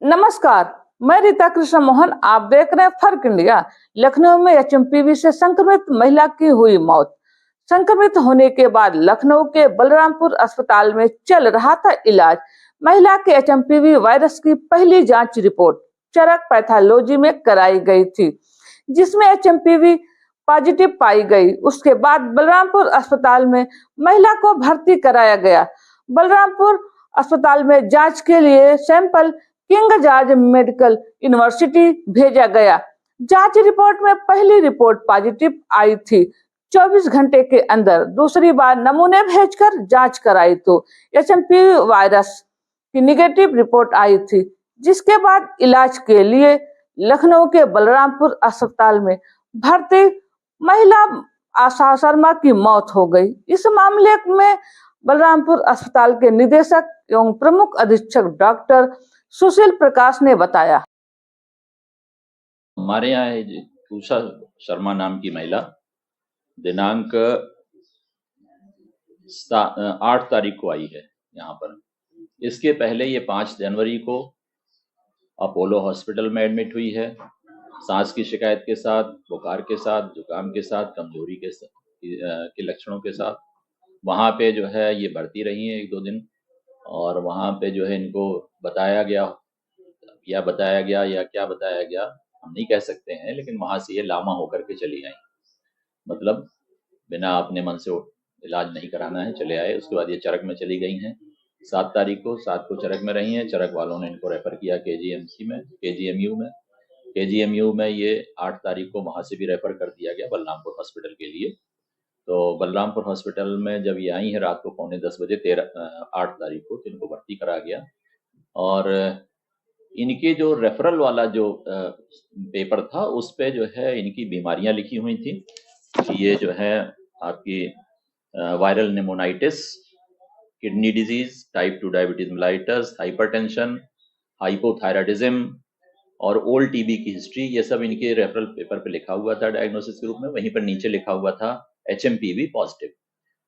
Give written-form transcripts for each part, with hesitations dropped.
नमस्कार, मैं रीता कृष्ण मोहन। आप देख रहे हैं फर्क इंडिया। लखनऊ में एचएमपीवी से संक्रमित महिला की हुई मौत। संक्रमित होने के बाद लखनऊ के बलरामपुर अस्पताल में चल रहा था इलाज। महिला के एचएमपीवी वायरस की पहली जांच रिपोर्ट चरक पैथोलॉजी में कराई गई थी, जिसमें एचएमपीवी पॉजिटिव पाई गई। उसके बाद बलरामपुर अस्पताल में महिला को भर्ती कराया गया। बलरामपुर अस्पताल में जांच के लिए sample king George medical university भेजा गया। जांच रिपोर्ट में पहली रिपोर्ट पॉजिटिव आई थी। 24 घंटे के अंदर दूसरी बार नमूने भेजकर जांच कराई तो एचएमपीवी वायरस की निगेटिव रिपोर्ट आई थी, जिसके बाद इलाज के लिए लखनऊ के बलरामपुर अस्पताल में भर्ती महिला आशा शर्मा की मौत हो गई। इस मामले में बलरामपुर अस्पताल के निदेशक एवं प्रमुख अधीक्षक डॉक्टर सुशील प्रकाश ने बताया। हमारे यहाँ उषा शर्मा नाम की महिला दिनांक 8 तारीख को आई है यहाँ पर। इसके पहले ये 5 जनवरी को अपोलो हॉस्पिटल में एडमिट हुई है। सांस की शिकायत के साथ, बुखार के साथ, जुकाम के साथ, कमजोरी के लक्षणों के साथ वहाँ पे जो है ये भर्ती रही हैं 1-2 दिन। और वहाँ पे जो है इनको बताया गया या क्या बताया गया हम नहीं कह सकते हैं, लेकिन वहाँ से ये लामा होकर के चली आई। मतलब बिना अपने मन से इलाज नहीं कराना है, चले आए। उसके बाद ये चरक में चली गई हैं 7 तारीख को। 7 को चरक में रही हैं। चरक वालों ने इनको रेफर किया केजीएमयू में ये 8 तारीख को वहाँ से भी रेफर कर दिया गया बलरामपुर हॉस्पिटल के लिए। तो बलरामपुर हॉस्पिटल में जब ये आई है रात को 9:45 बजे 8 तारीख को, तो इनको भर्ती करा गया। और इनके जो रेफरल वाला जो पेपर था उस पे जो है इनकी बीमारियां लिखी हुई थी। ये जो है आपकी viral pneumonitis, kidney disease, type 2 diabetes mellitus, hypertension, hypothyroidism और ओल्ड टीबी की हिस्ट्री, ये सब इनके रेफरल पेपर पे लिखा हुआ था डायग्नोसिस के रूप में। वहीं पर नीचे लिखा हुआ था एचएमपीवी पॉजिटिव।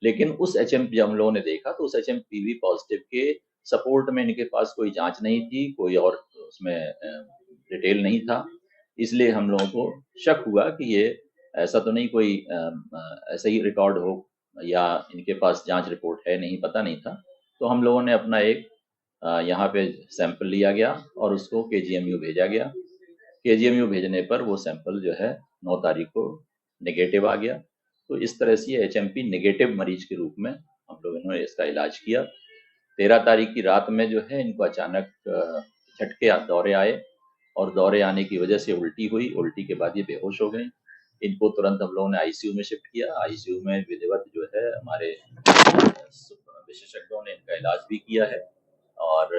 लेकिन उस एचएमपी जब हम लोगों ने देखा तो उस एचएमपीवी पॉजिटिव के सपोर्ट में इनके पास कोई जांच नहीं थी, कोई और उसमें डिटेल नहीं था। इसलिए हम लोगों को शक हुआ कि ये ऐसा तो नहीं कोई ऐसा ही रिकॉर्ड हो या इनके पास जांच रिपोर्ट है, नहीं पता नहीं था। तो हम लोगों ने अपना एक यहाँ पे सैंपल लिया गया और उसको केजीएमयू भेजा गया। केजीएमयू भेजने पर वो सैंपल जो है 9 तारीख को नेगेटिव आ गया। तो इस तरह से एचएमपी नेगेटिव मरीज के रूप में हम लोगों ने इसका इलाज किया। 13 तारीख की रात में जो है इनको अचानक झटके दौरे आए और दौरे आने की वजह से उल्टी हुई। उल्टी के बाद ये बेहोश हो गए। इनको तुरंत हम लोगों ने आईसीयू में शिफ्ट किया। आईसीयू में विधिवत जो है हमारे विशेषज्ञों ने इनका इलाज भी किया है। और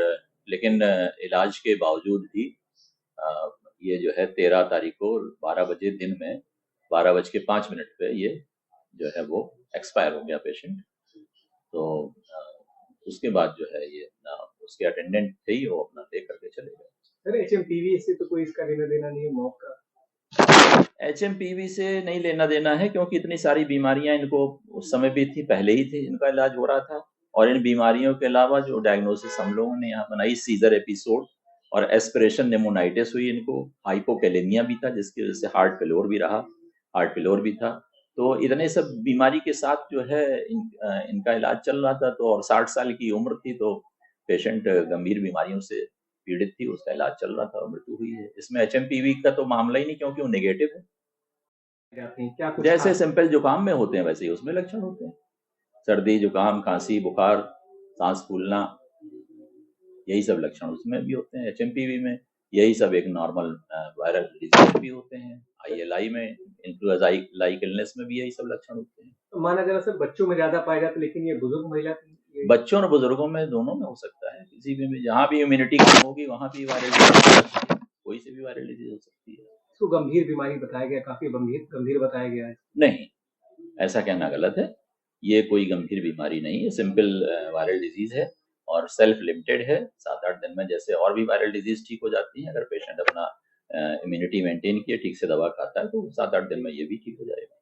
लेकिन इलाज के बावजूद भी ये जो है 13 तारीख को 12 बजे दिन में 12:05 पे ये जो है वो एक्सपायर हो गया पेशेंट। तो उसके बाद जो है ये उसके अटेंडेंट थे ही, वो अपना दे करके चले गए। सर एचएमपीवी से तो कोई इसका लेना देना नहीं है मौत का? एचएमपीवी से नहीं लेना देना है, क्योंकि इतनी सारी बीमारियां इनको उस समय भी थी, पहले ही थी, इनका इलाज हो रहा था। और इन बीमारियों के अलावा जो डायग्नोसिस हम लोगों ने यहाँ बनाई, सीजर एपिसोड और एस्पिरेशन निमोनाइटिस हुई इनको, हाइपोकैलेमिया भी था जिसकी वजह से हार्ट फेलोर भी था। तो इतने सब बीमारी के साथ जो है इनका इलाज चल रहा था। तो और 60 साल की उम्र थी, तो पेशेंट गंभीर बीमारियों से पीड़ित थी, उसका इलाज चल रहा था और मृत्यु हुई है। इसमें एचएमपीवी का तो मामला ही नहीं, क्योंकि वो नेगेटिव है। जैसे सिंपल जुकाम में होते हैं वैसे ही उसमें लक्षण होते हैं। सर्दी, जुकाम, खांसी, बुखार, सांस फूलना, यही सब लक्षण उसमें भी होते हैं। एचएमपीवी में यही सब एक नॉर्मल वायरल डिजीज भी होते हैं। आईएलआई में, इन्फ्लुएंजा लाइक इलनेस में भी यही सब लक्षण होते हैं। तो माना जरा सर बच्चों में ज्यादा पाया जाता है, लेकिन ये बुजुर्ग महिला, बच्चों और बुजुर्गों में दोनों में हो सकता है। किसी भी जहाँ भी इम्यूनिटी कम होगी वहाँ भी वायरल डिजीज, कोई से भी वायरल डिजीज हो सकती है। इसको गंभीर बीमारी बताया गया, काफी गंभीर बताया गया है। नहीं, ऐसा कहना गलत है। ये कोई गंभीर बीमारी नहीं है, सिंपल वायरल डिजीज है और सेल्फ लिमिटेड है। 7-8 दिन में जैसे और भी वायरल डिजीज ठीक हो जाती है, अगर पेशेंट अपना इम्यूनिटी मेंटेन किए, ठीक से दवा खाता है, तो 7-8 दिन में ये भी ठीक हो जाएगा।